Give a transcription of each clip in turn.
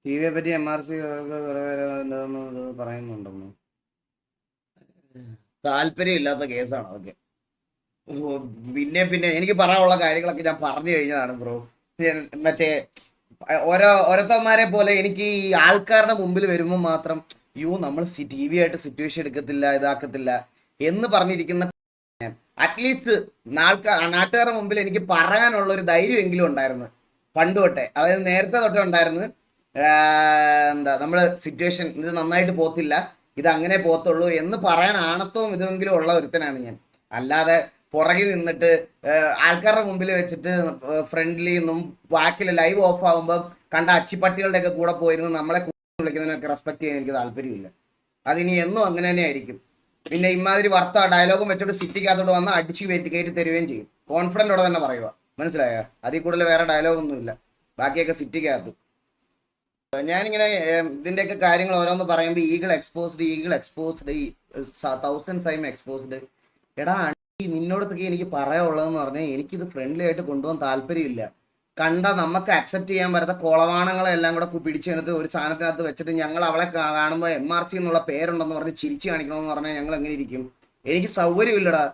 T വിയെ പറ്റി MRC പറയുന്നുണ്ടെന്ന്. താല്പര്യമില്ലാത്ത കേസാണ് അതൊക്കെ. പിന്നെ പിന്നെ എനിക്ക് പറയാനുള്ള കാര്യങ്ങളൊക്കെ ഞാൻ പറഞ്ഞു കഴിഞ്ഞതാണ് ബ്രോ. മറ്റേ ഓരോരുത്തന്മാരെ പോലെ എനിക്ക് ഈ ആൾക്കാരുടെ മുമ്പിൽ വരുമ്പോൾ മാത്രം നമ്മൾ TV ആയിട്ട് സിറ്റുവേഷൻ എടുക്കത്തില്ല, ഇതാക്കത്തില്ല എന്ന് പറഞ്ഞിരിക്കുന്ന അറ്റ്ലീസ്റ്റ് നാട്ടുകാരുടെ മുമ്പിൽ എനിക്ക് പറയാനുള്ള ഒരു ധൈര്യമെങ്കിലും ഉണ്ടായിരുന്നു പണ്ട് തൊട്ടേ. അതായത് നേരത്തെ തൊട്ടേ ഉണ്ടായിരുന്നു. എന്താ നമ്മൾ സിറ്റുവേഷൻ ഇത് നന്നായിട്ട് പോത്തില്ല, ഇത് അങ്ങനെ പോത്തുള്ളൂ എന്ന് പറയാൻ ആണത്തവും ഇതെങ്കിലും ഉള്ള ഒരുത്തനാണ് ഞാൻ. അല്ലാതെ പുറകിൽ നിന്നിട്ട് ആൾക്കാരുടെ മുമ്പിൽ വെച്ചിട്ട് ഫ്രണ്ട്ലി ഒന്നും ബാക്കിൽ ലൈവ് ഓഫ് ആകുമ്പോൾ കണ്ട അച്ചിപ്പട്ടികളുടെ ഒക്കെ കൂടെ പോയിരുന്നു നമ്മളെ വിളിക്കുന്നതിനൊക്കെ റെസ്പെക്ട് ചെയ്യാൻ എനിക്ക് താല്പര്യമില്ല. അതിനി എന്നും അങ്ങനെ തന്നെ ആയിരിക്കും. പിന്നെ ഇമാതിരി വർത്ത ഡയലോഗും വെച്ചോട്ട് സിറ്റിക്കകത്തോട്ട് വന്ന് അടിച്ച് കയറ്റി തരുകയും ചെയ്യും. കോൺഫിഡൻറ്റോടെ തന്നെ പറയുക, മനസ്സിലായോ? അതിൽ കൂടുതൽ വേറെ ഡയലോഗൊന്നുമില്ല. ബാക്കിയൊക്കെ സിറ്റിക്കകത്ത് ഞാനിങ്ങനെ ഇതിൻ്റെയൊക്കെ കാര്യങ്ങൾ ഓരോന്ന് പറയുമ്പോൾ ഈഗിൾ എക്സ്പോസ്ഡ് 1000 ടൈം എക്സ്പോസ്ഡ്. എടാ നിന്നോടത്തൊക്കെ എനിക്ക് പറയാനുള്ളതെന്ന് പറഞ്ഞാൽ എനിക്കിത് ഫ്രണ്ട്ലി ആയിട്ട് കൊണ്ടുപോകാൻ താല്പര്യമില്ല. കണ്ട നമുക്ക് അക്സെപ്റ്റ് ചെയ്യാൻ പറ്റാത്ത കോളവാണങ്ങളെല്ലാം കൂടെ പിടിച്ചെടുത്ത് ഒരു സാധനത്തിനകത്ത് വെച്ചിട്ട് ഞങ്ങൾ അവളെ കാണുമ്പോൾ MRC എന്നുള്ള പേരുണ്ടെന്ന് പറഞ്ഞ് ചിരിച്ച് കാണിക്കണമെന്ന് പറഞ്ഞാൽ ഞങ്ങൾ എങ്ങനെ ഇരിക്കും? എനിക്ക് സൗകര്യമില്ലടാ,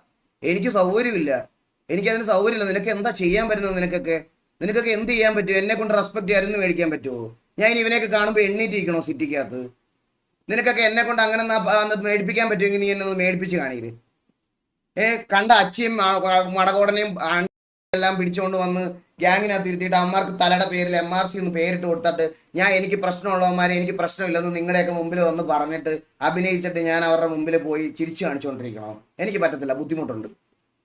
എനിക്ക് സൗകര്യമില്ല, എനിക്കതിന് സൗകര്യമില്ല. നിനക്ക് എന്താ ചെയ്യാൻ പറ്റുന്നത്? നിനക്കൊക്കെ എന്ത് ചെയ്യാൻ പറ്റുമോ? എന്നെ കൊണ്ട് റെസ്പെക്ട് ആയിരുന്നു മേടിക്കാൻ പറ്റുമോ? ഞാൻ ഇനി ഇവനെയൊക്കെ കാണുമ്പോൾ എണ്ണീറ്റിരിക്കണോ സിറ്റിക്കകത്ത്? നിനക്കൊക്കെ എന്നെ കൊണ്ട് അങ്ങനെ മേടിപ്പിക്കാൻ പറ്റുമെങ്കിൽ നീ എന്നെ ഒന്ന് മേടിപ്പിച്ച് കാണിയിര്. കണ്ട അച്ചിയും മടകോടനെയും എല്ലാം പിടിച്ചുകൊണ്ട് വന്ന് ഗ്യാങ്ങിനകത്ത് ഇരുത്തിയിട്ട് അമ്മമാർക്ക് തലയുടെ പേരിൽ MRC എന്ന് പേരിട്ട് കൊടുത്തിട്ട് എനിക്ക് പ്രശ്നമുള്ളവന്മാരെ എനിക്ക് പ്രശ്നമില്ലെന്ന് നിങ്ങളുടെയൊക്കെ മുമ്പിൽ വന്ന് പറഞ്ഞിട്ട് അഭിനയിച്ചിട്ട് ഞാൻ അവരുടെ മുമ്പിൽ പോയി ചിരിച്ചു കാണിച്ചുകൊണ്ടിരിക്കണോ? എനിക്ക് പറ്റത്തില്ല, ബുദ്ധിമുട്ടുണ്ട്.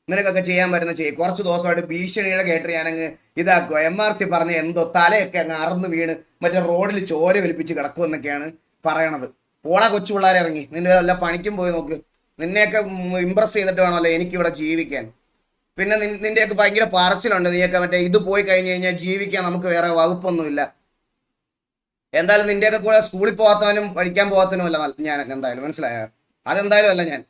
നിനക്കൊക്കെ ചെയ്യാൻ പറ്റുന്ന ചെയ്യും. കുറച്ച് ദിവസമായിട്ട് ഭീഷണിയുടെ കേട്ട് ഞാനങ്ങ് ഇതാക്കുക. MRC പറഞ്ഞ എന്തോ തലയൊക്കെ അങ്ങ് അറന്ന് വീണ് മറ്റേ റോഡിൽ ചോര വലിപ്പിച്ച് കിടക്കുമെന്നൊക്കെയാണ് പറയണത്. പോളാ കൊച്ചു പിള്ളേരെ ഇറങ്ങി നിന്റെ വല്ല പണിക്കും പോയി നോക്ക്. നിന്നെയൊക്കെ ഇമ്പ്രസ് ചെയ്തിട്ട് വേണമല്ലോ എനിക്കിവിടെ ജീവിക്കാൻ. പിന്നെ നിന്റെയൊക്കെ ഭയങ്കര പറച്ചിലുണ്ട്. നീയൊക്കെ മറ്റേ ഇത് പോയി കഴിഞ്ഞ് കഴിഞ്ഞാൽ ജീവിക്കാൻ നമുക്ക് വേറെ വകുപ്പൊന്നുമില്ല. എന്തായാലും നിന്റെയൊക്കെ കൂടെ സ്കൂളിൽ പോകാത്തവനും പഠിക്കാൻ പോകാത്തവനും അല്ല ഞാൻ. എന്തായാലും മനസ്സിലായോ? അതെന്തായാലും അല്ല ഞാൻ.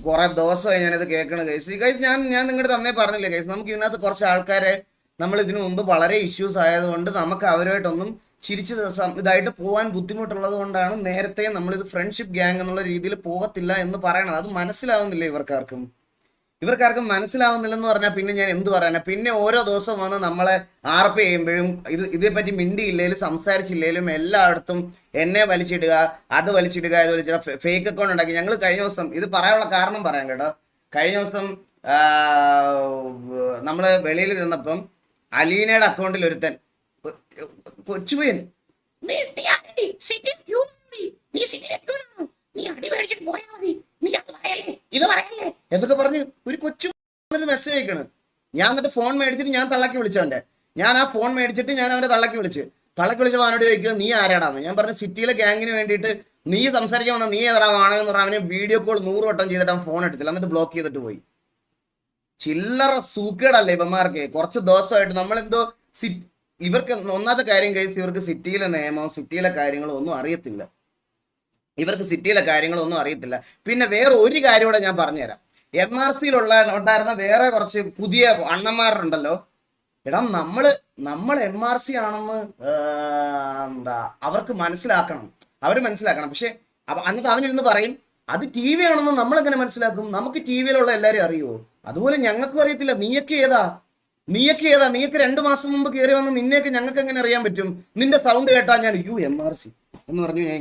കുറെ ദിവസമായി ഞാനിത് കേൾക്കണ ഗൈസ്. ഞാൻ നിങ്ങളുടെ തന്നെ പറഞ്ഞില്ലേ ഗൈസ്, നമുക്ക് ഇതിനകത്ത് കുറച്ച് ആൾക്കാരെ നമ്മൾ ഇതിനു മുമ്പ് വളരെ ഇഷ്യൂസ് ആയതുകൊണ്ട് നമുക്ക് അവരുമായിട്ടൊന്നും ചിരിച്ച് ഇതായിട്ട് പോകാൻ ബുദ്ധിമുട്ടുള്ളത് കൊണ്ടാണ് നേരത്തെ നമ്മളിത് ഫ്രണ്ട്ഷിപ്പ് ഗ്യാങ് എന്നുള്ള രീതിയിൽ പോകത്തില്ല എന്ന് പറയണത്. അത് മനസ്സിലാവുന്നില്ല ഇവർക്കാർക്കും മനസ്സിലാവുന്നില്ലെന്ന് പറഞ്ഞാൽ പിന്നെ ഞാൻ എന്ത് പറയാനാ? പിന്നെ ഓരോ ദിവസം വന്ന് നമ്മളെ ആർപ്പ് ചെയ്യുമ്പോഴും ഇതേപ്പറ്റി മിണ്ടിയില്ലേലും സംസാരിച്ചില്ലേലും എല്ലായിടത്തും എന്നെ വലിച്ചിടുക, അത് വലിച്ചിടുക, ഇത് വലിച്ചിടുക, ഫേക്ക് അക്കൗണ്ട് ഉണ്ടാക്കി. ഞങ്ങൾ കഴിഞ്ഞ ദിവസം ഇത് പറയാനുള്ള കാരണം പറയാം കേട്ടോ. കഴിഞ്ഞ ദിവസം നമ്മൾ വെളിയിലിരുന്നപ്പം അലീനയുടെ അക്കൗണ്ടിൽ ഒരുത്തൻ കൊച്ചുപയ്യൻ എന്തൊക്കെ പറഞ്ഞു ഒരു കൊച്ചു മെസ്സേജ് അയക്കണ്. ഞാൻ എന്നിട്ട് ഫോൺ മേടിച്ചിട്ട് ഞാൻ തള്ളക്കി വിളിച്ചവന്റെ. ഞാൻ ആ ഫോൺ മേടിച്ചിട്ട് ഞാൻ അവനെ തള്ളക്കി വിളിച്ചപ്പോൾ അവനോട് ചോദിക്കുക നീ ആരാടാന്ന്. ഞാൻ പറഞ്ഞു സിറ്റിയിലെ ഗ്യാങ്ങിന് വേണ്ടിയിട്ട് നീ സംസാരിക്കാൻ വന്ന നീ ഏതാ വാണെന്ന് പറഞ്ഞാൽ അവന് വീഡിയോ കോൾ 100 വട്ടം ചെയ്തിട്ട് അവൻ ഫോൺ എടുത്തില്ല, എന്നിട്ട് ബ്ലോക്ക് ചെയ്തിട്ട് പോയി. ചില്ലറ സൂക്കേടല്ലേ ഇവന്മാർക്ക്? കുറച്ച് ദിവസമായിട്ട് നമ്മളെന്തോ ഇവർക്ക് ഒന്നാമത്തെ കാര്യം കഴിച്ച് ഇവർക്ക് സിറ്റിയിലെ നിയമം സിറ്റിയിലെ കാര്യങ്ങളും ഒന്നും അറിയത്തില്ല. പിന്നെ വേറെ ഒരു കാര്യം കൂടെ ഞാൻ പറഞ്ഞുതരാം. MRCയിലുള്ള ഉണ്ടായിരുന്ന വേറെ കുറച്ച് പുതിയ അണ്ണന്മാരുണ്ടല്ലോ. എടാ നമ്മൾ MRC ആണെന്ന് എന്താ അവർക്ക് മനസ്സിലാക്കണം. പക്ഷെ അന്നത്തെ അവനിരുന്ന് പറയും അത് TV ആണെന്ന് നമ്മളെങ്ങനെ മനസ്സിലാക്കും? നമുക്ക് TVയിലുള്ള എല്ലാവരും അറിയുമോ? അതുപോലെ ഞങ്ങൾക്കും അറിയത്തില്ല. നീയൊക്കെ ഏതാ? നീയൊക്കെ 2 മാസം മുമ്പ് കയറി വന്ന് നിന്നെയൊക്കെ ഞങ്ങൾക്ക് എങ്ങനെ അറിയാൻ പറ്റും? നിന്റെ സൗണ്ട് കേട്ടാ ഞാൻ MRC എന്ന് പറഞ്ഞു ഞാൻ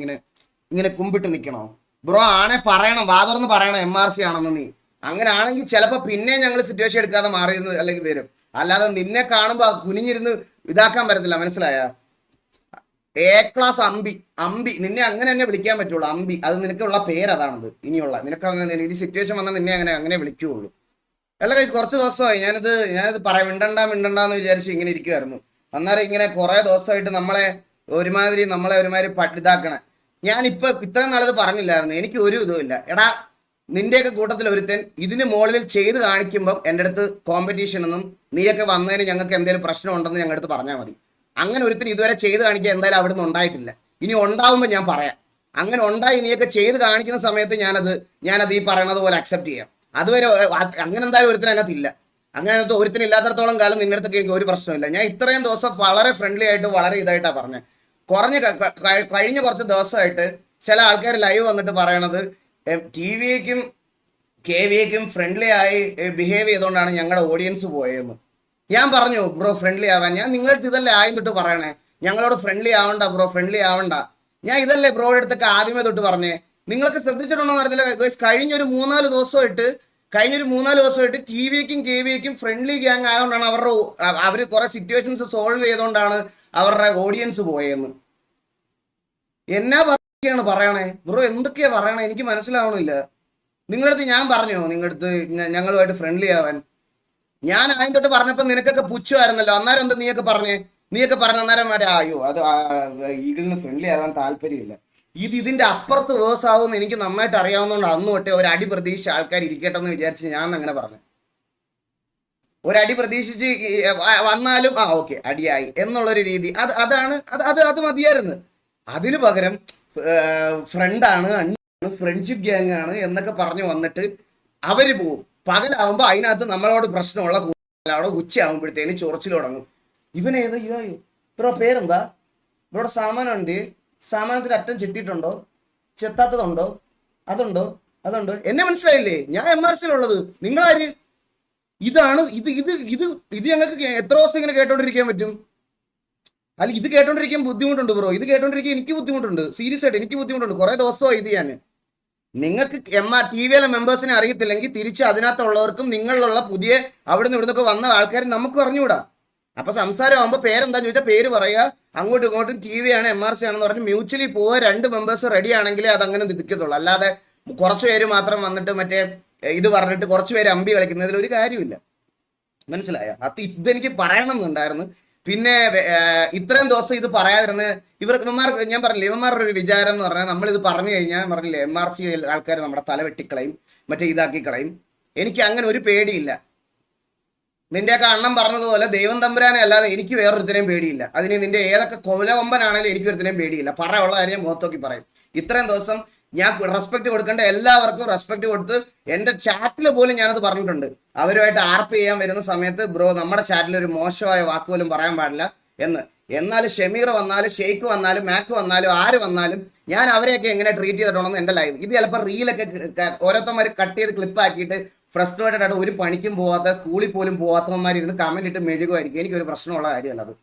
ഇങ്ങനെ കുമ്പിട്ട് നിൽക്കണോ? ബ്രോ ആണെ പറയണം, വാതുറന്ന് പറയണം MRC ആണെന്ന്. നീ അങ്ങനെ ആണെങ്കിൽ ചിലപ്പോൾ പിന്നെ ഞങ്ങൾ സിറ്റുവേഷൻ എടുക്കാതെ മാറിയിരുന്നു അല്ലെങ്കിൽ വരും. അല്ലാതെ നിന്നെ കാണുമ്പോൾ കുനിഞ്ഞിരുന്ന് ഇതാക്കാൻ പറ്റത്തില്ല, മനസ്സിലായ? ക്ലാസ് അമ്പി നിന്നെ അങ്ങനെ തന്നെ വിളിക്കാൻ പറ്റുള്ളൂ. അമ്പി, അത് നിനക്കുള്ള പേരതാണത്. ഇനിയുള്ള നിനക്ക് അങ്ങനെ ഈ സിറ്റുവേഷൻ വന്നാൽ നിന്നെ അങ്ങനെ വിളിക്കുകയുള്ളൂ. അല്ല കൈസ്, കുറച്ച് ദിവസമായി ഞാനിത് പറയാം മിണ്ടണ്ടെന്ന് വിചാരിച്ച് ഇങ്ങനെ ഇരിക്കുമായിരുന്നു. അന്നേരം ഇങ്ങനെ കുറെ ദിവസമായിട്ട് നമ്മളെ ഒരുമാതിരി ഇതാക്കണേ. ഞാനിപ്പോൾ ഇത്രയും നാളത് പറഞ്ഞില്ലായിരുന്നു. എനിക്ക് ഒരു ഇതുമില്ല. എടാ നിന്റെയൊക്കെ കൂട്ടത്തിൽ ഒരുത്തൻ ഇതിന് മുകളിൽ ചെയ്ത് കാണിക്കുമ്പം എൻ്റെ അടുത്ത് കോമ്പറ്റീഷനൊന്നും നീയൊക്കെ വന്നതിന് ഞങ്ങൾക്ക് എന്തെങ്കിലും പ്രശ്നം ഉണ്ടെന്ന് ഞങ്ങളുടെ അടുത്ത് പറഞ്ഞാൽ മതി. അങ്ങനെ ഒരുത്തൻ ഇതുവരെ ചെയ്ത് കാണിക്കാൻ എന്തായാലും അവിടുന്ന് ഉണ്ടായിട്ടില്ല. ഇനി ഉണ്ടാവുമ്പോൾ ഞാൻ പറയാം. അങ്ങനെ ഉണ്ടായി നീയൊക്കെ ചെയ്ത് കാണിക്കുന്ന സമയത്ത് ഞാനത് ഈ പറയണത് പോലെ അക്സെപ്റ്റ് ചെയ്യാം. അതുവരെ അങ്ങനെ എന്തായാലും ഒരുത്തൻ അതിനകത്തില്ല. ഒരുത്തനില്ലാത്തടത്തോളം കാലം നിന്റെ അടുത്തൊക്കെ എനിക്ക് ഒരു പ്രശ്നമില്ല. ഞാൻ ഇത്രയും ദിവസം വളരെ ഫ്രണ്ട്ലി ആയിട്ട് വളരെ ഇതായിട്ടാണ് പറഞ്ഞത്. കഴിഞ്ഞ കുറച്ച് ദിവസമായിട്ട് ചില ആൾക്കാർ ലൈവ് വന്നിട്ട് പറയണത് ടി വിക്കും കെ വിക്കും ഫ്രണ്ട്ലി ആയി ബിഹേവ് ചെയ്തുകൊണ്ടാണ് ഞങ്ങളുടെ ഓഡിയൻസ് പോയതെന്ന്. ഞാൻ പറഞ്ഞു ബ്രോ ഫ്രണ്ട്ലി ആവാൻ, ഞാൻ നിങ്ങളുടെ ഇതല്ലേ ആദ്യം തൊട്ട് പറയണേ, ഞങ്ങളോട് ഫ്രണ്ട്ലി ആവണ്ട ബ്രോ, ഫ്രണ്ട്ലി ആവണ്ട. ഞാൻ ഇതല്ലേ ബ്രോയുടെ അടുത്തൊക്കെ ആദ്യമേ തൊട്ട് പറഞ്ഞേ. നിങ്ങൾക്ക് ശ്രദ്ധിച്ചിട്ടുണ്ടോ എന്ന് അറിയില്ല, കഴിഞ്ഞൊരു 3-4 ദിവസമായിട്ട് ടി വിക്കും കെ വിക്കും ഫ്രണ്ട്ലി ഗ്യാങ് ആയതുകൊണ്ടാണ് അവർ കുറെ സിറ്റുവേഷൻസ് സോൾവ് ചെയ്തുകൊണ്ടാണ് അവരുടെ ഓഡിയൻസ് പോയെന്ന്. എന്നാ പറഞ്ഞാണ് പറയണേ ബ്രോ, എന്തൊക്കെയാ പറയണേ എനിക്ക് മനസ്സിലാവണില്ല. നിങ്ങളടുത്ത് ഞാൻ പറഞ്ഞോ നിങ്ങളടുത്ത് ഞങ്ങളുമായിട്ട് ഫ്രണ്ട്ലി ആവാൻ? ഞാൻ ആദ്യം തൊട്ട് പറഞ്ഞപ്പോൾ നിനക്കൊക്കെ പുച്ഛമായിരുന്നല്ലോ. അന്നേരം എന്താ നീയൊക്കെ പറഞ്ഞ അന്നേരം അയ്യോ അത് ഈഗിളിന് ഫ്രണ്ട്ലി ആവാൻ താല്പര്യമില്ല. ഇതിന്റെ അപ്പുറത്ത് വേഴ്സ് ആവുമെന്ന് എനിക്ക് നന്നായിട്ട് അറിയാവുന്നതുകൊണ്ട് അന്ന് തൊട്ടേ ഒരു അടി പ്രതീക്ഷിച്ച ആൾക്കാർ ഇരിക്കട്ടെ എന്ന് വിചാരിച്ച് ഞാൻ അങ്ങനെ പറഞ്ഞു. ഒരടി പ്രതീക്ഷിച്ച് വന്നാലും ഓക്കെ അടിയായി എന്നുള്ളൊരു രീതി, അത് മതിയായിരുന്നു. അതിന് പകരം ഫ്രണ്ടാണ്, ഫ്രണ്ട്ഷിപ്പ് ഗ്യാങ് ആണ് എന്നൊക്കെ പറഞ്ഞു വന്നിട്ട് അവര് പോവും. പകലാവുമ്പോ അതിനകത്ത് നമ്മളോട് പ്രശ്നമുള്ള അവിടെ ഉച്ചയാകുമ്പോഴത്തേന് ചൊറച്ചിൽ തുടങ്ങും. ഇവനേതാ അയ്യോ ബ്രോ പേരെന്താ ബ്രോയുടെ സാമാനം ഉണ്ട്, സാമാനത്തിന് അറ്റം ചെത്തിയിട്ടുണ്ടോ, ചെത്താത്തതുണ്ടോ, അതുണ്ടോ. എന്നെ മനസ്സിലായില്ലേ? ഞാൻ MRCയിലുള്ളത്, നിങ്ങളാര്? ഇതാണ് ഇത് ഞങ്ങൾക്ക് എത്ര ദിവസം ഇങ്ങനെ കേട്ടോണ്ടിരിക്കാൻ പറ്റും? അല്ല ഇത് കേട്ടോണ്ടിരിക്കാൻ ബുദ്ധിമുട്ടുണ്ട് ബ്രോ, ഇത് കേട്ടോണ്ടിരിക്കാൻ എനിക്ക് ബുദ്ധിമുട്ടുണ്ട്, സീരിയസ് ആയിട്ട് എനിക്ക് ബുദ്ധിമുട്ടുണ്ട്. കുറെ ദിവസമായി ഇത് ഞാൻ. നിങ്ങൾക്ക് ടി വിയിലെ മെമ്പേഴ്സിനെ അറിയത്തില്ലെങ്കിൽ തിരിച്ച് അതിനകത്തുള്ളവർക്കും നിങ്ങളിലുള്ള പുതിയ അവിടെ നിന്ന് ഇവിടുന്നൊക്കെ വന്ന ആൾക്കാർ നമുക്ക് പറഞ്ഞുകൂടാ. അപ്പൊ സംസാരം ആകുമ്പോൾ പേരെന്താന്ന് ചോദിച്ചാൽ പേര് പറയുക, അങ്ങോട്ടും ഇങ്ങോട്ടും ടി വി ആണ് MRC ആണെന്ന് പറഞ്ഞ് മ്യൂച്വലി പോവുക. 2 മെമ്പേഴ്സ് റെഡി ആണെങ്കിലേ അതങ്ങനെ നിൽക്കത്തുള്ളൂ. അല്ലാതെ കുറച്ച് പേര് മാത്രം വന്നിട്ട് മറ്റേ ഇത് പറഞ്ഞിട്ട് കുറച്ച് പേര് അമ്പി കളിക്കുന്നതിൽ ഒരു കാര്യമില്ല. മനസ്സിലായോ? ഇതെനിക്ക് പറയണം എന്നുണ്ടായിരുന്നു. പിന്നെ ഇത്രയും ദിവസം ഇത് പറയാതിരുന്ന് ഇവന്മാർക്ക് ഞാൻ പറഞ്ഞില്ലേ, ഇവന്മാരുടെ ഒരു വിചാരം എന്ന് പറഞ്ഞാൽ നമ്മളിത് പറഞ്ഞു കഴിഞ്ഞാൽ പറഞ്ഞില്ലേ MRC ആൾക്കാർ നമ്മുടെ തല വെട്ടിക്കളയും, മറ്റേ ഇതാക്കി കളയും. എനിക്ക് അങ്ങനെ ഒരു പേടിയില്ല. നിന്റെയൊക്കെ അണ്ണം പറഞ്ഞതുപോലെ ദൈവം തമ്പുരാനെ അല്ലാതെ എനിക്ക് വേറൊരുത്തരെയും പേടിയില്ല. അതിന് നിന്റെ ഏതൊക്കെ കൊലകൊമ്പനാണെങ്കിലും എനിക്ക് ഒരുത്തരെയും പേടിയില്ല. പറയാനുള്ള കാര്യം മുഖത്തോക്കി പറയും. ഇത്രയും ദിവസം ഞാൻ റെസ്പെക്ട് കൊടുക്കേണ്ട എല്ലാവർക്കും റെസ്പെക്ട് കൊടുത്ത് എൻ്റെ ചാറ്റിൽ പോലും ഞാനത് പറഞ്ഞിട്ടുണ്ട്. അവരുമായിട്ട് ആർപ്പ് ചെയ്യാൻ വരുന്ന സമയത്ത് ബ്രോ നമ്മുടെ ചാറ്റിൽ ഒരു മോശമായ വാക്ക് പോലും പറയാൻ പാടില്ല എന്ന്. എന്നാലും ഷമീർ വന്നാലും ഷെയ്ഖ് വന്നാലും മാക്ക് വന്നാലും ആര് വന്നാലും ഞാൻ അവരെയൊക്കെ എങ്ങനെ ട്രീറ്റ് ചെയ്തിട്ടുണ്ടെന്ന് എൻ്റെ ലൈവ്. ഇത് ചിലപ്പോൾ റീലൊക്കെ ഓരോരുത്തന്മാർ കട്ട് ചെയ്ത് ക്ലിപ്പാക്കിയിട്ട് ഫ്രസ്ട്രേറ്റഡ് ആയിട്ട് ഒരു പണിക്കും പോകാത്ത സ്കൂളിൽ പോലും പോകാത്തവന്മാർ ഇരുന്ന് കമന്റ് ഇട്ട് മെഴുകുമായിരിക്കും. എനിക്കൊരു പ്രശ്നമുള്ള കാര്യമല്ല അത്.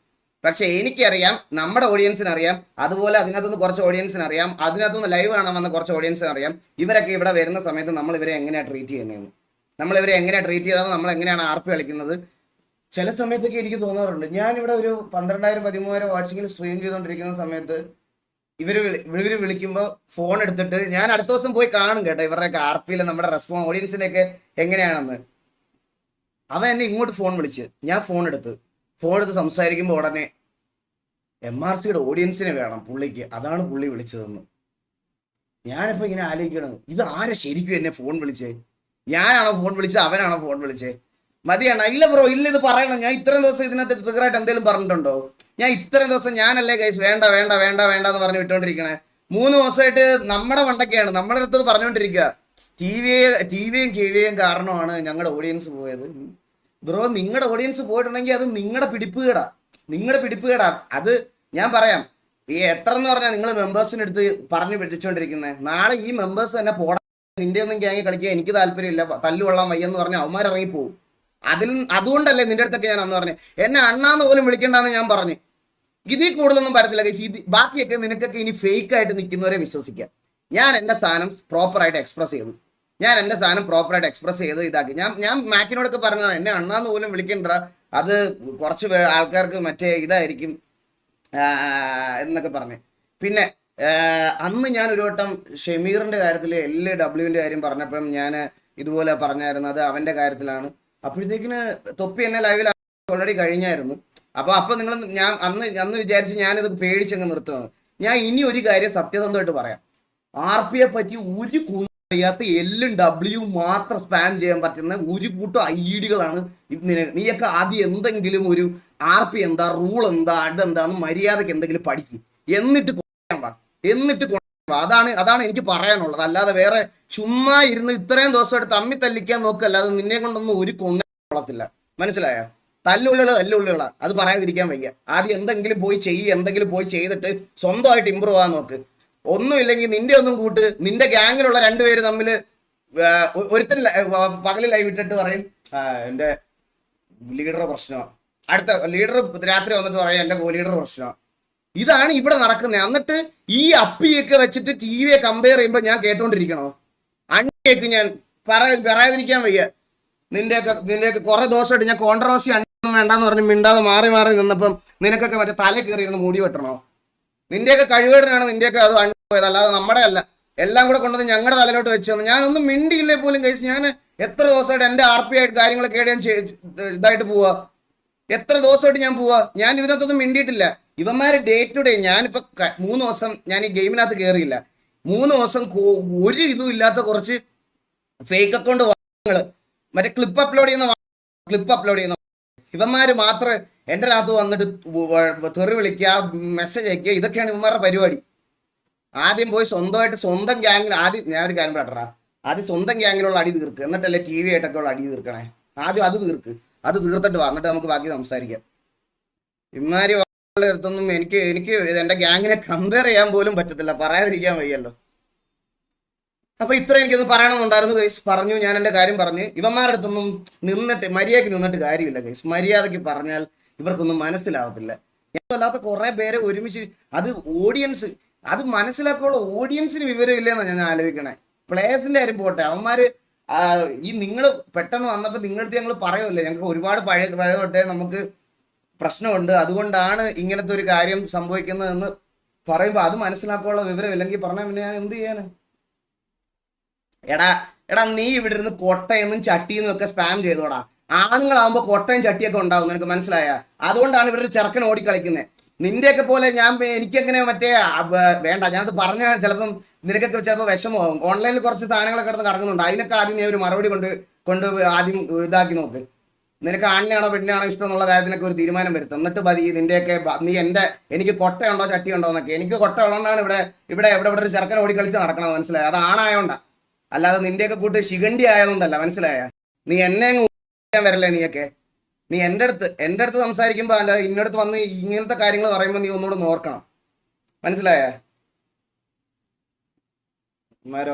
പക്ഷെ എനിക്കറിയാം, നമ്മുടെ ഓഡിയൻസിന് അറിയാം, അതുപോലെ അതിനകത്തുനിന്ന് കുറച്ച് ഓഡിയൻസിന് അറിയാം, അതിനകത്തുനിന്ന് ലൈവ് കാണാൻ വന്ന കുറച്ച് ഓഡിയൻസിന് അറിയാം. ഇവരൊക്കെ ഇവിടെ വരുന്ന സമയത്ത് നമ്മൾ ഇവരെ എങ്ങനെയാണ് ട്രീറ്റ് ചെയ്യുന്നതെന്ന്, നമ്മളിവരെ എങ്ങനെയാണ് ട്രീറ്റ് ചെയ്തത്, നമ്മൾ എങ്ങനെയാണ് ആർപ്പ് കളിക്കുന്നത്. ചില സമയത്തൊക്കെ എനിക്ക് തോന്നാറുണ്ട്, ഞാനിവിടെ ഒരു 12,000-13,000 വാച്ചിങ്ങിൽ സ്ട്രീം ചെയ്തുകൊണ്ടിരിക്കുന്ന സമയത്ത് ഇവര് വിളിക്കുമ്പോൾ ഫോൺ എടുത്തിട്ട് ഞാൻ അടുത്ത ദിവസം പോയി കാണും കേട്ടോ ഇവരുടെയൊക്കെ ആർപ്പിയിൽ നമ്മുടെ ഓഡിയൻസിന്റെ ഒക്കെ എങ്ങനെയാണെന്ന്. അവൻ എന്നെ ഇങ്ങോട്ട് ഫോൺ വിളിച്ച് ഞാൻ ഫോൺ എടുത്ത് സംസാരിക്കുമ്പോൾ ഉടനെ MRCയുടെ ഓഡിയൻസിനെ വേണം പുള്ളിക്ക്, അതാണ് പുള്ളി വിളിച്ചതെന്ന്. ഞാനിപ്പോ ഇങ്ങനെ ആലോചിക്കണം, ഇത് ആരെ ശരിക്കും എന്നെ ഫോൺ വിളിച്ചേ? ഞാനാണോ ഫോൺ വിളിച്ചത്, അവനാണോ ഫോൺ വിളിച്ചേ? മതിയാണ്. ഇല്ല ബ്രോ, ഇല്ല ഇത് പറയണം. ഞാൻ ഇത്രയും ദിവസം ഇതിനകത്ത് ട്രിഗറായിട്ട് എന്തെങ്കിലും പറഞ്ഞിട്ടുണ്ടോ? ഞാൻ ഇത്രയും ദിവസം ഞാനല്ലേ ഗൈസ് വേണ്ട വേണ്ട വേണ്ട വേണ്ട എന്ന് പറഞ്ഞ് വിട്ടോണ്ടിരിക്കണേ. 3 ദിവസമായിട്ട് നമ്മുടെ വണ്ടൊക്കെയാണ് നമ്മുടെ അടുത്ത് പറഞ്ഞുകൊണ്ടിരിക്കുക. ടി വിയും കെ വിയും കാരണമാണ് ഞങ്ങളുടെ ഓഡിയൻസ് പോയത്. ബ്രോ നിങ്ങളുടെ ഓഡിയൻസ് പോയിട്ടുണ്ടെങ്കിൽ അത് നിങ്ങളുടെ പിടിപ്പുകേടാ. അത് ഞാൻ പറയാം, ഈ എത്ര എന്ന് പറഞ്ഞാൽ നിങ്ങൾ മെമ്പേഴ്സിന് എടുത്ത് പറഞ്ഞു പറ്റിച്ചോണ്ടിരിക്കുന്നത്. നാളെ ഈ മെമ്പേഴ്സ് തന്നെ പോടാ, നിന്റെ ഒന്നും ഗ്യാങ് കളിക്കാൻ എനിക്ക് താല്പര്യമില്ല, തല്ലുകൊള്ളാൻ വയ്യെന്ന് പറഞ്ഞാൽ അവന്മാരിറങ്ങിപ്പോവും. അതുകൊണ്ടല്ലേ നിന്റെ അടുത്തൊക്കെ ഞാൻ അന്ന് പറഞ്ഞു എന്നെ അണ്ണാന്ന് പോലും വിളിക്കണ്ടെന്ന് ഞാൻ പറഞ്ഞു. ഇതിൽ കൂടുതലൊന്നും പറ്റത്തില്ല ഗൈസ്. ബാക്കിയൊക്കെ നിനക്കൊക്കെ ഇനി ഫേക്ക് ആയിട്ട് നിൽക്കുന്നവരെ വിശ്വസിക്കാം. ഞാൻ എൻ്റെ സ്ഥാനം പ്രോപ്പറായിട്ട് എക്സ്പ്രസ് ചെയ്തു ഇതാക്കി. ഞാൻ മാക്കിനോടൊക്കെ പറഞ്ഞത് എന്നെ അണ്ണാന്ന് പോലും വിളിക്കണ്ട, അത് കുറച്ച് ആൾക്കാർക്ക് മറ്റേ ഇതായിരിക്കും എന്നൊക്കെ പറഞ്ഞു. പിന്നെ അന്ന് ഞാൻ ഒരു വട്ടം ഷമീറിന്റെ കാര്യത്തിൽ LWന്റെ കാര്യം പറഞ്ഞപ്പം ഞാൻ ഇതുപോലെ പറഞ്ഞായിരുന്നു, അത് അവന്റെ കാര്യത്തിലാണ്. അപ്പോഴത്തേക്കിന് തൊപ്പി എന്നെ ലൈവിൽ ഓൾറെഡി കഴിഞ്ഞായിരുന്നു. അപ്പൊ നിങ്ങൾ ഞാൻ അന്ന് വിചാരിച്ച് ഞാനിത് പേടിച്ചങ്ങ് നിർത്തുന്നത്. ഞാൻ ഇനി ഒരു കാര്യം സത്യസന്ധമായിട്ട് പറയാം, RPയെ പറ്റി ഒരു അറിയാത്ത LW മാത്രം സ്പാം ചെയ്യാൻ പറ്റുന്ന ഒരു കൂട്ടം ഐഡികളാണ്. നീയൊക്കെ ആദ്യം എന്തെങ്കിലും ഒരു RP എന്താ, റൂൾ എന്താ, അതെന്താന്ന് മര്യാദക്ക് എന്തെങ്കിലും പഠിക്കും, എന്നിട്ട് അതാണ് എനിക്ക് പറയാനുള്ളത്. അല്ലാതെ വേറെ ചുമ്മാ ഇരുന്ന് ഇത്രയും ദിവസമായിട്ട് തമ്മി തല്ലിക്കാൻ നോക്കല്ലാതെ നിന്നെ കൊണ്ടൊന്നും ഒരു കൊള്ളത്തില്ല. മനസ്സിലായോ? തല്ലുള്ളികളാ, അത് പറയാതിരിക്കാൻ വയ്യ. ആദ്യം എന്തെങ്കിലും പോയി ചെയ്തിട്ട് സ്വന്തമായിട്ട് ഇമ്പ്രൂവ് ആവാൻ നോക്ക്. ഒന്നുമില്ലെങ്കിൽ നിന്റെ ഒന്നും കൂട്ട്, നിന്റെ ഗ്യാങ്ങിലുള്ള രണ്ടുപേര് തമ്മിൽ ഒരുത്തൻ പകല് ലൈവ് ഇട്ടിട്ട് പറയും എന്റെ ലീഡറുടെ പ്രശ്നമാണ്, അടുത്ത ലീഡർ രാത്രി വന്നിട്ട് പറയാം എന്റെ കോ ലീഡർ പ്രശ്നമാണ്. ഇതാണ് ഇവിടെ നടക്കുന്നത്. എന്നിട്ട് ഈ അപ്പിയൊക്കെ വെച്ചിട്ട് ടി വിയെ കമ്പയർ ചെയ്യുമ്പോൾ ഞാൻ കേട്ടോണ്ടിരിക്കണോ? അണ്ടിയേക്ക് ഞാൻ പറയാതിരിക്കാൻ വയ്യ. നിന്റെയൊക്കെ കുറെ ദിവസമായിട്ട് ഞാൻ കോൺട്രവേഴ്സി അണ്ണൊന്നും വേണ്ടാന്ന് പറഞ്ഞ് മിണ്ടാതെ മാറി നിന്നപ്പം നിനക്കൊക്കെ മറ്റേ തല കയറിയിരുന്ന് മൂടി വെട്ടണോ? നിന്റെയൊക്കെ കഴിവേടനാണ് നിന്റെയൊക്കെ അത് പോയത്, അല്ലാതെ നമ്മുടെ അല്ല. എല്ലാം കൂടെ കൊണ്ടുവന്ന് ഞങ്ങളുടെ തലയിലോട്ട് വെച്ചു തന്നു. ഞാനൊന്നും മിണ്ടിയില്ലേ പോലും കഴിച്ച്. ഞാൻ എത്ര ദിവസമായിട്ട് എന്റെ RP ആയിട്ട് കാര്യങ്ങളൊക്കെ ഇതായിട്ട് പോവാ, എത്ര ദിവസമായിട്ട് ഞാൻ പോവാ. ഞാൻ ഇതിനകത്തൊന്നും മിണ്ടിയിട്ടില്ല. ഇവന്മാര് ഡേ ടു ഡേ, ഞാനിപ്പോ 3 ദിവസം ഞാൻ ഈ ഗെയിമിനകത്ത് കയറിയില്ല. 3 ദിവസം ഒരു ഇതും ഇല്ലാത്ത കുറച്ച് ഫേക്ക് അക്കൗണ്ട് മറ്റേ ക്ലിപ്പ് അപ്ലോഡ് ചെയ്യുന്ന ഇവന്മാര് മാത്രമേ എൻ്റെ അകത്ത് വന്നിട്ട് തെറി വിളിക്കുക, മെസ്സേജ് അയക്കുക, ഇതൊക്കെയാണ് ഇവന്മാരുടെ പരിപാടി. ആദ്യം പോയി സ്വന്തം ഗ്യാങ്ങിൽ ഞാൻ ഒരു കാര്യം പറയട്ടാ, ആദ്യം സ്വന്തം ഗ്യാങ്ങിലുള്ള അടി തീർക്ക്, എന്നിട്ടല്ലേ TV ആയിട്ടൊക്കെ ഉള്ള അടി തീർക്കണേ. ആദ്യം അത് തീർത്തിട്ട് വാ, എന്നിട്ട് നമുക്ക് ബാക്കി സംസാരിക്കാം. ഇമാരി അടുത്തൊന്നും എനിക്ക് എന്റെ ഗ്യാങ്ങിനെ കമ്പയർ ചെയ്യാൻ പോലും പറ്റത്തില്ല, പറയാതിരിക്കാൻ വയ്യല്ലോ. അപ്പൊ ഇത്ര എനിക്കൊന്ന് പറയണമെന്നുണ്ടായിരുന്നു ഗൈസ്. പറഞ്ഞു, ഞാൻ എന്റെ കാര്യം പറഞ്ഞു. ഇവന്മാരുടെ അടുത്തൊന്നും മര്യാദയ്ക്ക് നിന്നിട്ട് കാര്യമില്ല ഗൈസ്. മര്യാദയ്ക്ക് പറഞ്ഞാൽ ഇവർക്കൊന്നും മനസ്സിലാവത്തില്ല. ഞാൻ അല്ലാത്ത കുറെ പേരെ ഒരുമിച്ച് ഓഡിയൻസ് അത് മനസ്സിലാക്കുള്ള ഓഡിയൻസിന് വിവരമില്ലെന്നാണ് ഞാൻ ആലോചിക്കണേ. പ്ലേയേഴ്സിന്റെ കാര്യം പോട്ടെ, അവന്മാര് ഈ നിങ്ങൾ പെട്ടെന്ന് വന്നപ്പോൾ നിങ്ങളുടെ ഞങ്ങൾ പറയുമല്ലേ, ഞങ്ങൾക്ക് ഒരുപാട് പഴയ തൊട്ടേ നമുക്ക് പ്രശ്നമുണ്ട്, അതുകൊണ്ടാണ് ഇങ്ങനത്തെ ഒരു കാര്യം സംഭവിക്കുന്നതെന്ന് പറയുമ്പോൾ അത് മനസ്സിലാക്കാനുള്ള വിവരം ഇല്ലെങ്കിൽ പറഞ്ഞാൽ പിന്നെ ഞാൻ എന്ത് ചെയ്യാന്? എടാ നീ ഇവിടെ ഇരുന്ന് കൊട്ടയെന്നും ചട്ടിയെന്നും ഒക്കെ സ്പാം ചെയ്തോടാ. ആണുങ്ങളാകുമ്പോൾ കൊട്ടയും ചട്ടിയൊക്കെ ഉണ്ടാവും, നിനക്ക് മനസ്സിലായ? അതുകൊണ്ടാണ് ഇവിടെ ഒരു ചെറുക്കൻ ഓടിക്കളിക്കുന്നത്. നിന്റെയൊക്കെ പോലെ എനിക്കെങ്ങനെ മറ്റേ വേണ്ട, ഞാനത് പറഞ്ഞാൽ ചിലപ്പം നിനക്കൊക്കെ ചിലപ്പോൾ വിഷമമാകും. ഓൺലൈനിൽ കുറച്ച് സാധനങ്ങളൊക്കെ കിടന്ന് കറങ്ങുന്നുണ്ട്, അതിനൊക്കെ ആദ്യം നീ ഒരു മറുപടി കൊണ്ട് ആദ്യം ഇതാക്കി നോക്ക്. നിനക്ക് ആണിനെയാണോ പെണ്ണിനാണോ ഇഷ്ടം എന്നുള്ള കാര്യത്തിനൊക്കെ ഒരു തീരുമാനം വരുത്തും. എന്നിട്ട് മതി നിന്റെയൊക്കെ നീ എനിക്ക് കൊട്ടയുണ്ടോ ചട്ടിയുണ്ടോ എന്നൊക്കെ. എനിക്ക് കൊട്ട ഉള്ളതുകൊണ്ടാണ് ഇവിടെ ഒരു ചെറുക്കൻ ഓടിക്കളിച്ച് നടക്കണം, മനസ്സിലായ? അത് ആണായോണ്ടാ, അല്ലാതെ നിന്റെയൊക്കെ കൂട്ട് ശിഖണ്ഡി ആയതുകൊണ്ടല്ല, മനസ്സിലായ? നീ എന്നെ വരല്ലേ? നീ എൻ്റെ അടുത്ത് സംസാരിക്കുമ്പോൾ അല്ല ഇന്നടുത്ത് വന്ന് ഇങ്ങനത്തെ കാര്യങ്ങൾ പറയുമ്പോൾ നീ ഒന്നുകൂടെ നോർക്കണം, മനസ്സിലായ?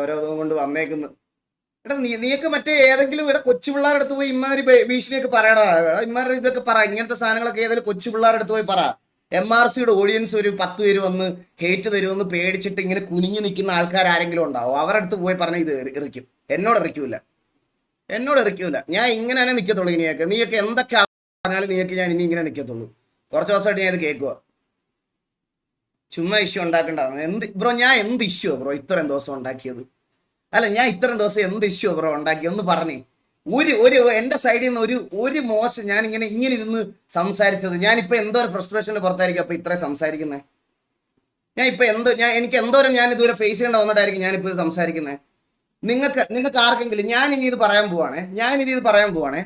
ഓരോ കൊണ്ട് വന്നേക്കുന്നു. എടാ നീയൊക്കെ മറ്റേ ഏതെങ്കിലും ഇവിടെ കൊച്ചു പിള്ളേരുടെ അടുത്ത് പോയി ഇമാതിരി ഭീഷണിയൊക്കെ പറയടാ. ഇമാരുടെ ഇതൊക്കെ പറ, ഇങ്ങനത്തെ സാധനങ്ങളൊക്കെ ഏതെങ്കിലും കൊച്ചു പിള്ളേരുടെ അടുത്ത് പോയി പറ. MRCയുടെ ഓഡിയൻസ് ഒരു 10 പേര് വന്ന് ഹേറ്റ് തരുമെന്ന് പേടിച്ചിട്ട് ഇങ്ങനെ കുനിഞ്ഞു നിൽക്കുന്ന ആൾക്കാർ ആരെങ്കിലും ഉണ്ടാവും, അവരുടെ അടുത്ത് പോയി പറഞ്ഞാൽ ഇത് എറിക്കും. എന്നോട് എറിക്കൂല. ഞാൻ ഇങ്ങനെ തന്നെ നിൽക്കത്തുള്ളൂ. നീയൊക്കെ എന്തൊക്കെ പറഞ്ഞാലും ഞാൻ ഇനി ഇങ്ങനെ നിൽക്കത്തുള്ളൂ. കുറച്ച് ദിവസമായിട്ട് ഞാൻ ഇത് കേൾക്കുക. ചുമ്മാ ഇഷ്യൂ ഉണ്ടാക്കണ്ടായിരുന്നു. ബ്രോ ഞാൻ എന്ത് ഇഷ്യൂ ബ്രോ ഇത്രയും ദിവസം ഉണ്ടാക്കിയത്? അല്ല, ഞാൻ ഇത്രയും ദിവസം എന്ത് ഇഷ്യൂ ബ്രോ ഉണ്ടാക്കി? ഒന്ന് പറഞ്ഞേ. ഒരു എന്റെ സൈഡിൽ നിന്ന് ഒരു മോശം ഞാൻ ഇങ്ങനെ ഇരുന്ന് സംസാരിച്ചത്. ഞാനിപ്പോ എന്തോ ഒരു ഫ്രസ്ട്രേഷനിൽ പുറത്തായിരിക്കും അപ്പൊ ഇത്രയും സംസാരിക്കുന്നത്. എനിക്ക് എന്തോരം ഞാൻ ഇതുവരെ ഫേസ് ചെയ്യേണ്ട വന്നിട്ടായിരിക്കും ഞാനിപ്പോ ഇത് സംസാരിക്കുന്നത്. നിങ്ങൾക്ക് ആർക്കെങ്കിലും ഞാൻ ഇനി ഇത് പറയാൻ പോവാണേ.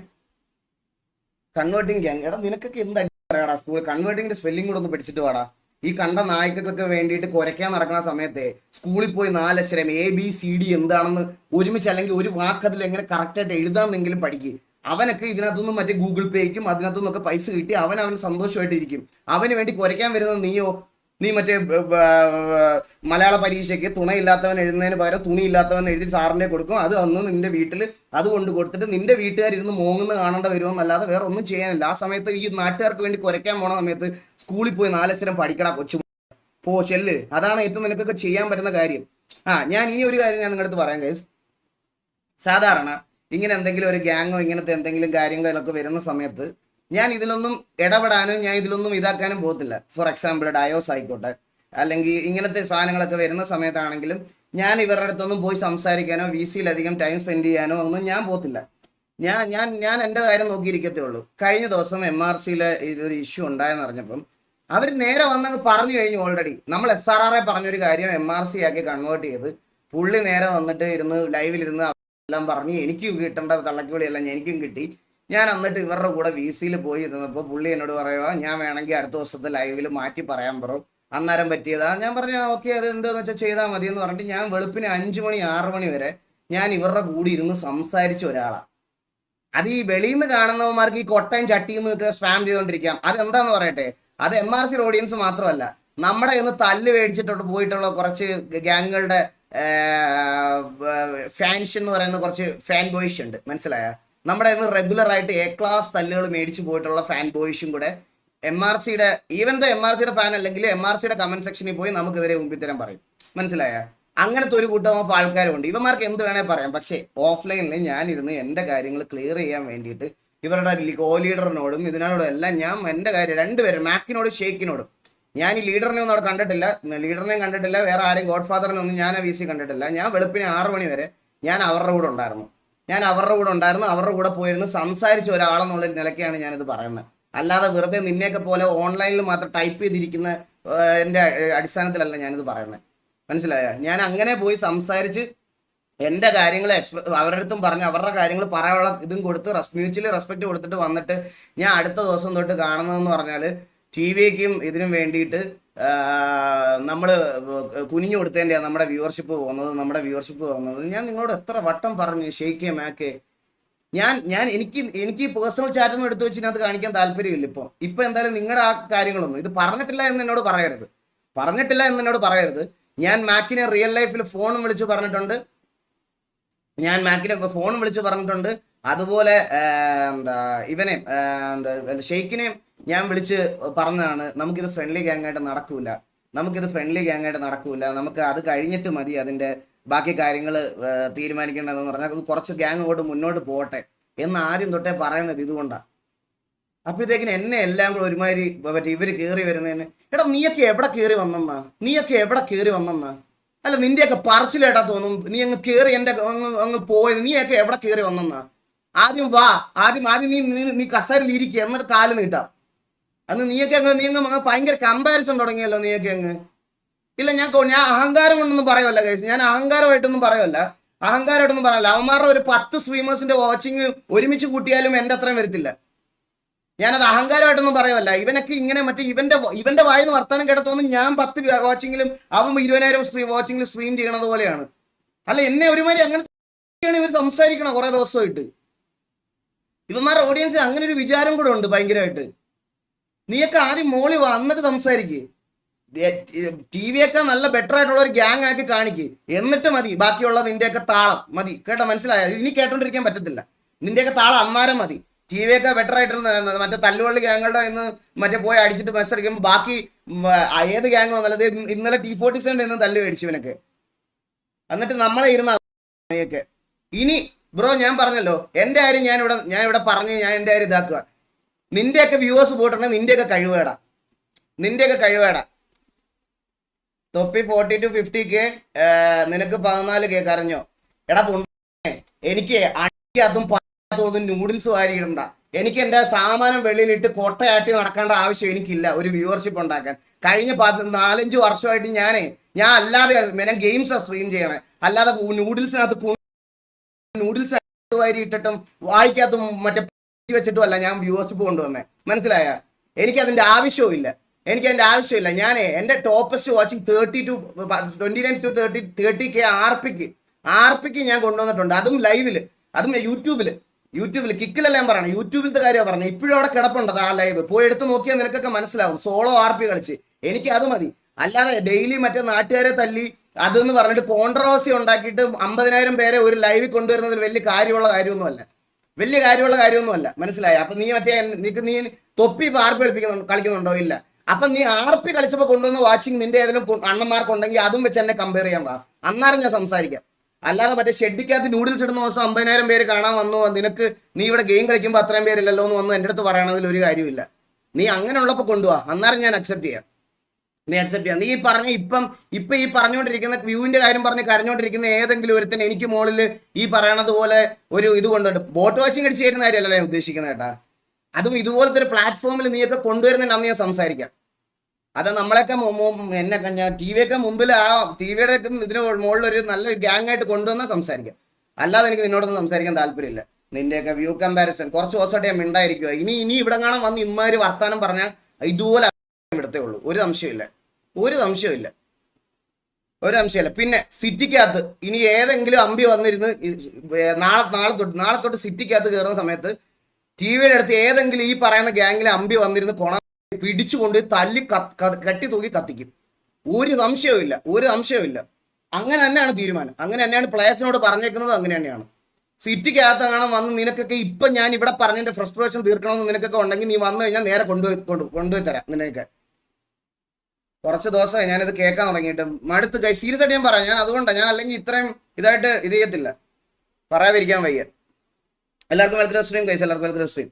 കൺവേർട്ടിങ് ഗ്യാങ്, എടാ നിനക്കൊക്കെ എന്ത് പറയാടാ? സ്കൂളിൽ കൺവേർട്ടിങ്ങിന്റെ സ്പെല്ലിംഗ് കൂടെ ഒന്ന് പഠിച്ചിട്ട് വാടാ. ഈ കണ്ട നായ്ക്കൾക്ക് വേണ്ടിയിട്ട് കുരയ്ക്കാൻ നടക്കുന്ന സമയത്തെ സ്കൂളിൽ പോയി 4 അക്ഷരം ABCD എന്താണെന്ന് ഒരുമിച്ച് അല്ലെങ്കിൽ ഒരു വാക്കതിൽ എങ്ങനെ കറക്റ്റായിട്ട് എഴുതാമെന്നെങ്കിലും പഠിക്കും. അവനൊക്കെ ഇതിനകത്തൊന്നും മറ്റേ ഗൂഗിൾ പേയ്ക്കും അതിനകത്തുനിന്നൊക്കെ പൈസ കിട്ടി അവൻ സന്തോഷമായിട്ടിരിക്കും. അവന് വേണ്ടി കുരയ്ക്കാൻ വരുന്ന നീ മറ്റേ മലയാള പരീക്ഷയ്ക്ക് തുണയില്ലാത്തവൻ എഴുതുന്നതിന് പകരം തുണിയില്ലാത്തവൻ എഴുതി സാറിനെ കൊടുക്കും. അത് അന്ന് നിന്റെ വീട്ടിൽ അത് കൊണ്ട് കൊടുത്തിട്ട് നിന്റെ വീട്ടുകാരിരുന്ന് മോങ്ങുന്ന കാണേണ്ട വരുമെന്നല്ലാതെ വേറെ ഒന്നും ചെയ്യാനില്ല. ആ സമയത്ത് ഈ നാട്ടുകാർക്ക് വേണ്ടി കുരയ്ക്കാൻ പോണ സമയത്ത് സ്കൂളിൽ പോയി 4 അക്ഷരം പഠിക്കടാ കൊച്ചു ചെല്ല്. അതാണ് ഏറ്റവും നിനക്കൊക്കെ ചെയ്യാൻ പറ്റുന്ന കാര്യം. ഞാൻ ഇനി ഒരു കാര്യം ഞാൻ നിങ്ങളുടെ അടുത്ത് പറയാം ഗൈസ്. സാധാരണ ഇങ്ങനെ എന്തെങ്കിലും ഒരു ഗ്യാങ്ങോ ഇങ്ങനത്തെ എന്തെങ്കിലും കാര്യങ്ങളൊക്കെ വരുന്ന സമയത്ത് ഞാൻ ഇതിലൊന്നും ഇടപെടാനും ഞാൻ ഇതിലൊന്നും ഇതാക്കാനും പോകത്തില്ല. ഫോർ എക്സാമ്പിൾ ഡയോസ് ആയിക്കോട്ടെ, അല്ലെങ്കിൽ ഇങ്ങനത്തെ സാധനങ്ങളൊക്കെ വരുന്ന സമയത്താണെങ്കിലും ഞാൻ ഇവരുടെ അടുത്തൊന്നും പോയി സംസാരിക്കാനോ VCയിലധികം ടൈം സ്പെൻഡ് ചെയ്യാനോ ഒന്നും ഞാൻ പോകത്തില്ല. ഞാൻ എൻ്റെ കാര്യം നോക്കിയിരിക്കത്തേ ഉള്ളൂ. കഴിഞ്ഞ ദിവസം MRCയിലെ ഇതൊരു ഇഷ്യൂ ഉണ്ടായെന്ന് അറിഞ്ഞപ്പം അവർ നേരെ വന്നങ്ങ് പറഞ്ഞു കഴിഞ്ഞു. ഓൾറെഡി നമ്മൾ SRRA പറഞ്ഞൊരു കാര്യം MRC ആക്കി കൺവേർട്ട് ചെയ്ത് പുള്ളി നേരെ വന്നിട്ട് ലൈവിലിരുന്ന് എല്ലാം പറഞ്ഞ് എനിക്ക് കിട്ടേണ്ട തള്ളക്കുവിളിയെല്ലാം എനിക്കും കിട്ടി. ഞാൻ എന്നിട്ട് ഇവരുടെ കൂടെ VCയിൽ പോയി ഇരുന്നപ്പോൾ പുള്ളി എന്നോട് പറയുക, ഞാൻ വേണമെങ്കിൽ അടുത്ത ദിവസത്തെ ലൈവിൽ മാറ്റി പറയാൻ പറയും, അന്നേരം പറ്റിയതാ. ഞാൻ പറഞ്ഞു ഓക്കെ, അത് എന്താണെന്ന് വെച്ചാൽ ചെയ്താൽ മതി എന്ന് പറഞ്ഞിട്ട് ഞാൻ വെളുപ്പിന് 5 മണി 6 മണി വരെ ഞാൻ ഇവരുടെ കൂടി ഇരുന്ന് സംസാരിച്ച ഒരാളാണ്. അത് ഈ വെളിയിൽ നിന്ന് കാണുന്നവന്മാർക്ക് ഈ കൊട്ടയും ചട്ടിയും സ്പാം ചെയ്തുകൊണ്ടിരിക്കാം. അതെന്താന്ന് പറയട്ടെ, അത് MRC ഓഡിയൻസ് മാത്രമല്ല, നമ്മുടെ ഇന്ന് തല്ല് മേടിച്ചിട്ട് പോയിട്ടുള്ള കുറച്ച് ഗ്യാങ്ങുകളുടെ ഫാൻസ് എന്ന് പറയുന്ന കുറച്ച് ഫാൻ ബോയ്സ് ഉണ്ട്, മനസ്സിലായ? നമ്മുടെ ഇന്ന് റെഗുലർ ആയിട്ട് ക്ലാസ് തല്ലുകൾ മേടിച്ചു പോയിട്ടുള്ള ഫാൻ ബോയ്സും കൂടെ MRCയുടെ ഈവൻ ദ MRCയുടെ ഫാൻ അല്ലെങ്കിൽ MRCയുടെ കമന്റ് സെക്ഷനിൽ പോയി നമുക്കെതിരെ മുമ്പിത്തരം പറയും, മനസ്സിലായ? അങ്ങനത്തെ ഒരു കൂട്ടം ഓഫ് ആൾക്കാരുണ്ട്. ഇവന്മാർക്ക് എന്ത് വേണേൽ പറയാം. പക്ഷേ ഓഫ്ലൈനിൽ ഞാനിരുന്ന് എൻ്റെ കാര്യങ്ങൾ ക്ലിയർ ചെയ്യാൻ വേണ്ടിയിട്ട് ഇവരുടെ കോ ലീഡറിനോടും ഇതിനോടും എല്ലാം ഞാൻ എൻ്റെ കാര്യം രണ്ടുപേരും മാക്കിനോടും ഷെയ്ക്കിനോടും, ഞാൻ ഈ ലീഡറിനെ ഒന്നും അവിടെ കണ്ടിട്ടില്ല, ലീഡറിനെയും കണ്ടിട്ടില്ല, വേറെ ആരെയും ഗോഡ് ഫാദറിനെ ഒന്നും ഞാൻ VC കണ്ടിട്ടില്ല. ഞാൻ വെളുപ്പിന് 6 മണി വരെ ഞാൻ അവരുടെ കൂടെ ഉണ്ടായിരുന്നു, അവരുടെ കൂടെ പോയിരുന്ന് സംസാരിച്ച ഒരാളെന്നുള്ള നിലയ്ക്കാണ് ഞാനിത് പറയുന്നത്. അല്ലാതെ വെറുതെ നിന്നെയൊക്കെ പോലെ ഓൺലൈനിൽ മാത്രം ടൈപ്പ് ചെയ്തിരിക്കുന്ന എൻ്റെ അടിസ്ഥാനത്തിലല്ല ഞാനിത് പറയുന്നത്, മനസ്സിലായ? ഞാൻ അങ്ങനെ പോയി സംസാരിച്ച് എൻ്റെ കാര്യങ്ങൾ അവരുടെ അടുത്തും പറഞ്ഞ് അവരുടെ കാര്യങ്ങൾ പറയാനുള്ള ഇതും കൊടുത്ത് മ്യൂച്വലി റെസ്പെക്ട് കൊടുത്തിട്ട് വന്നിട്ട് ഞാൻ അടുത്ത ദിവസം തൊട്ട് കാണുന്നതെന്ന് പറഞ്ഞാൽ TVക്കും ഇതിനും വേണ്ടിയിട്ട് നമ്മൾ കുനിഞ്ഞു കൊടുത്തതിൻ്റെയാണ് നമ്മുടെ വ്യൂവർഷിപ്പ് പോകുന്നത്. ഞാൻ നിങ്ങളോട് എത്ര വട്ടം പറഞ്ഞു ഷെയ്ക്കേ മാക്കേ, എനിക്ക് പേഴ്സണൽ ചാറ്റൊന്നും എടുത്തു വെച്ച് ഇതിനകത്ത് കാണിക്കാൻ താല്പര്യമില്ല. ഇപ്പൊ എന്തായാലും നിങ്ങളുടെ ആ കാര്യങ്ങളൊന്നും ഇത് പറഞ്ഞിട്ടില്ല എന്ന് എന്നോട് പറയരുത്. ഞാൻ മാക്കിനെ റിയൽ ലൈഫിൽ ഫോണും വിളിച്ച് പറഞ്ഞിട്ടുണ്ട്. അതുപോലെ ഇവനെ ഷെയ്ക്കിനെയും ഞാൻ വിളിച്ച് പറഞ്ഞതാണ്, നമുക്കിത് ഫ്രണ്ട്ലി ഗ്യാങ് ആയിട്ട് നടക്കൂല, നമുക്ക് അത് കഴിഞ്ഞിട്ട് മതി അതിന്റെ ബാക്കി കാര്യങ്ങൾ തീരുമാനിക്കേണ്ടതെന്ന് പറഞ്ഞാൽ അത് കുറച്ച് ഗ്യാങ് കൊണ്ട് മുന്നോട്ട് പോകട്ടെ എന്ന് ആദ്യം തൊട്ടേ പറയുന്നത് ഇതുകൊണ്ടാണ്. അപ്പോഴത്തേക്കിന് എന്നെ എല്ലാം കൂടെ ഒരുമാതിരി ഇവര് കയറി വരുന്നതിന്, എടാ നീയൊക്കെ എവിടെ കയറി വന്നെന്നാ? അല്ല നിന്റെയൊക്കെ പറച്ചിലേട്ടാ തോന്നും, നീ അങ്ങ് കയറി എൻ്റെ അങ്ങ് പോയത്, നീയൊക്കെ എവിടെ കയറി വന്നെന്നാ? ആദ്യം വാ, ആദ്യം നീ കസേരയിൽ ഇരിക്കുക, എന്നിട്ട് കാല് നീട്ടാം. അന്ന് നീ അങ്ങ് ഭയങ്കര കമ്പാരിസൺ തുടങ്ങിയല്ലോ നീയൊക്കെ അങ്ങ്. ഇല്ല ഞാൻ അഹങ്കാരം കൊണ്ടൊന്നും പറയുമല്ല കേസ്, ഞാൻ അഹങ്കാരമായിട്ടൊന്നും പറയല്ല. അവന്മാരുടെ ഒരു 10 സ്ട്രീമേഴ്സിന്റെ വാച്ചിങ് ഒരുമിച്ച് കൂട്ടിയാലും എൻ്റെ അത്രയും വരത്തില്ല. ഞാനത് അഹങ്കാരമായിട്ടൊന്നും പറയുമല്ല. ഇവനൊക്കെ ഇങ്ങനെ ഇവന്റെ വായിന്ന് വർത്താനം കേട്ടത്തോന്നും ഞാൻ 10 വാച്ചിങ്ങിലും അവൻ 20,000 വാച്ചിങ്ങിലും സ്ട്രീം ചെയ്യണത് പോലെയാണ്. അല്ല എന്നെ ഒരുമാതിരി അങ്ങനെ ഇവർ സംസാരിക്കണം കുറെ ദിവസമായിട്ട്. ഇവന്മാരുടെ ഓഡിയൻസിന് അങ്ങനെ ഒരു വിചാരം കൂടെ ഉണ്ട് ഭയങ്കരമായിട്ട്. നീയൊക്കെ ആദ്യം മോളി വന്നിട്ട് സംസാരിക്കുക, TV-യൊക്കെ നല്ല ബെറ്റർ ആയിട്ടുള്ള ഒരു ഗ്യാങ് ആക്കി കാണിക്ക്, എന്നിട്ട് മതി ബാക്കിയുള്ള നിന്റെയൊക്കെ താളം മതി. കേട്ടോ, മനസ്സിലായ? ഇനി കേട്ടോണ്ടിരിക്കാൻ പറ്റത്തില്ല. നിന്റെയൊക്കെ താളം അന്നേരം മതി. TV-യൊക്കെ ബെറ്റർ ആയിട്ടുള്ള മറ്റേ തല്ലുവള്ളി ഗ്യാങ്ങുകളുടെ ഇന്ന് പോയി അടിച്ചിട്ട് മത്സരിക്കുമ്പോൾ ബാക്കി ഏത് ഗ്യാങ് വന്നാലത് ഇന്നലെ T47 ഇന്ന് തല്ല് മേടിച്ചു ഇവനൊക്കെ. എന്നിട്ട് നമ്മളെ ഇരുന്ന ഇനി ബ്രോ ഞാൻ പറഞ്ഞല്ലോ എൻ്റെ കാര്യം ഞാൻ ഇവിടെ പറഞ്ഞ് ഞാൻ എൻ്റെ കാര്യം ഇതാക്കുക. നിന്റെയൊക്കെ വ്യൂവേഴ്സ് പോയിട്ടുണ്ടെങ്കിൽ നിന്റെയൊക്കെ കഴിവേടാ. തൊപ്പി 40 to 50K, നിനക്ക് 14K കരഞ്ഞോ? എടാ എനിക്ക് അതും നൂഡിൽസ് വാരിയിടണ്ട. എനിക്ക് എൻ്റെ സാമാനം വെളിയിലിട്ട് കൊട്ടയാട്ടി നടക്കേണ്ട ആവശ്യം എനിക്കില്ല ഒരു വ്യൂവർഷിപ്പ് ഉണ്ടാക്കാൻ. കഴിഞ്ഞ 4-5 വർഷമായിട്ട് ഞാൻ അല്ലാതെ ഗെയിംസാണ് സ്ട്രീം ചെയ്യണേ, അല്ലാതെ നൂഡിൽസ് വാരി ഇട്ടിട്ടും വായിക്കാത്തും മറ്റേ വെച്ചിട്ടും അല്ല ഞാൻ വ്യൂവർഷിപ്പ് കൊണ്ടുവന്നേ, മനസ്സിലായ? എനിക്കതിൻ്റെ ആവശ്യമില്ല. ഞാൻ എൻ്റെ ടോപ്പസ്റ്റ് വാച്ചിങ് 29 to 30K RPക്ക് ഞാൻ കൊണ്ടുവന്നിട്ടുണ്ട്. അതും ലൈവില്, അതും യൂട്യൂബിൽ കിക്കിലല്ല ഞാൻ പറയണം, യൂട്യൂബിലത്തെ കാര്യമാണ് പറഞ്ഞത്. ഇപ്പോഴും അവിടെ കിടപ്പുണ്ട് ആ ലൈവ്, പോയി എടുത്ത് നോക്കിയാൽ നിനക്കൊക്കെ മനസ്സിലാവും. സോളോ RP കളിച്ച് എനിക്ക് അത് മതി. അല്ലാതെ ഡെയിലി മറ്റേ നാട്ടുകാരെ തല്ലി അതെന്ന് പറഞ്ഞിട്ട് കോൺട്രവേഴ്സി ഉണ്ടാക്കിയിട്ട് 50,000 പേരെ ഒരു ലൈവിൽ കൊണ്ടുവരുന്നതിൽ വലിയ കാര്യമുള്ള കാര്യമൊന്നുമല്ല, മനസ്സിലായ? അപ്പൊ നീ നീ തൊപ്പി RP കളിക്കുന്നുണ്ടോ? ഇല്ല. അപ്പൊ നീ RP കളിച്ചപ്പോൾ കൊണ്ടുവന്ന വാച്ചിങ് നിന്റെ ഏതെങ്കിലും അണ്ണന്മാർക്കുണ്ടെങ്കിൽ അതും വെച്ച് എന്നെ കമ്പയർ ചെയ്യാൻ പാ, അന്നേരം ഞാൻ സംസാരിക്കാം. അല്ലാതെ മറ്റേ ഷെഡിക്കകത്ത് നൂഡിൽസ് ഇടുന്ന ദിവസം 50,000 പേര് കാണാൻ വന്നു, നീ ഇവിടെ ഗെയിം കളിക്കുമ്പോൾ അത്രയും പേരില്ലല്ലോ എന്ന് വന്നു എൻ്റെ അടുത്ത് പറയണതിൽ ഒരു കാര്യമില്ല. നീ അങ്ങനെ ഉള്ളപ്പോൾ കൊണ്ടുപോവാ, അന്നേരം ഞാൻ അക്സെപ്റ്റ് ചെയ്യാം. നീ ഈ പറഞ്ഞുകൊണ്ടിരിക്കുന്ന വ്യൂവിന്റെ കാര്യം പറഞ്ഞ് കരഞ്ഞോണ്ടിരിക്കുന്ന ഏതെങ്കിലും ഒരുത്തൻ എനിക്ക് മുകളിൽ ഈ പറയണത് പോലെ ഒരു ഇത് കൊണ്ടുണ്ട് ബോട്ട് വാച്ചിങ് അടിച്ച് തരുന്ന കാര്യമല്ല ഞാൻ ഉദ്ദേശിക്കുന്നത് കേട്ടാ. അതും ഇതുപോലത്തെ ഒരു പ്ലാറ്റ്ഫോമിൽ നീയൊക്കെ കൊണ്ടുവരുന്നുണ്ട്, അന്ന് ഞാൻ സംസാരിക്കാം. അത് നമ്മളൊക്കെ ഞാൻ TV-യൊക്കെ മുമ്പിൽ ആ TV-യുടെ ഇതിന് മുകളിൽ ഒരു നല്ല ഗ്യാങ് ആയിട്ട് കൊണ്ടുവന്നാൽ സംസാരിക്കാം. അല്ലാതെ എനിക്ക് നിന്നോടൊന്നും സംസാരിക്കാൻ താല്പര്യമില്ല. നിന്റെയൊക്കെ വ്യൂ കമ്പാരിസൺ കുറച്ച് ദിവസമായിട്ട് ഞാൻ മിണ്ടായിരിക്കുക. ഇനി ഇവിടെ കാണാൻ വന്ന് ഇമ്മാര് വർത്താനം പറഞ്ഞാൽ ഇതുപോലെ ഇടത്തേ ഉള്ളൂ, ഒരു സംശയമില്ല. ഒരു അംശമല്ല. പിന്നെ സിറ്റിക്കകത്ത് ഇനി ഏതെങ്കിലും അമ്പി വന്നിരുന്ന് നാളെ തൊട്ട് സിറ്റിക്കകത്ത് കയറുന്ന സമയത്ത് ടിവിയുടെ അടുത്ത് ഏതെങ്കിലും ഈ പറയുന്ന ഗ്യാങ്ങിലെ അമ്പി വന്നിരുന്ന് പിടിച്ചുകൊണ്ട് തല്ലി കട്ടി തൂക്കി കത്തിക്കും. ഒരു സംശയവും ഇല്ല. അങ്ങനെ തന്നെയാണ് തീരുമാനം. അങ്ങനെ തന്നെയാണ് പ്ലേയേഴ്സിനോട് പറഞ്ഞേക്കുന്നത്. അങ്ങനെ തന്നെയാണ്. സിറ്റിക്കകത്ത് കാണാൻ വന്ന് നിനക്കൊക്കെ ഇപ്പൊ ഞാൻ ഇവിടെ പറഞ്ഞതിന്റെ ഫ്രസ്ട്രേഷൻ തീർക്കണമെന്ന് നിനക്കൊക്കെ ഉണ്ടെങ്കിൽ നീ വന്നു കഴിഞ്ഞാൽ നേരെ കൊണ്ടുപോയി തരാം. നിനക്ക് കുറച്ച് ദിവസമായി ഞാനിത് കേൾക്കാൻ തുടങ്ങിയിട്ട് മടുത്ത് സീരിയസ് ആയിട്ട് ഞാൻ പറയാം. ഞാൻ അതുകൊണ്ടാണ് ഞാൻ അല്ലെങ്കിൽ ഇത്രയും ഇതായിട്ട് ഇത് ചെയ്യത്തില്ല, പറയാതിരിക്കാൻ വയ്യ. എല്ലാവർക്കും വെൽക്കം സ്ട്രീം ഗൈസ്, എല്ലാവർക്കും വെൽക്കം സ്ട്രീം.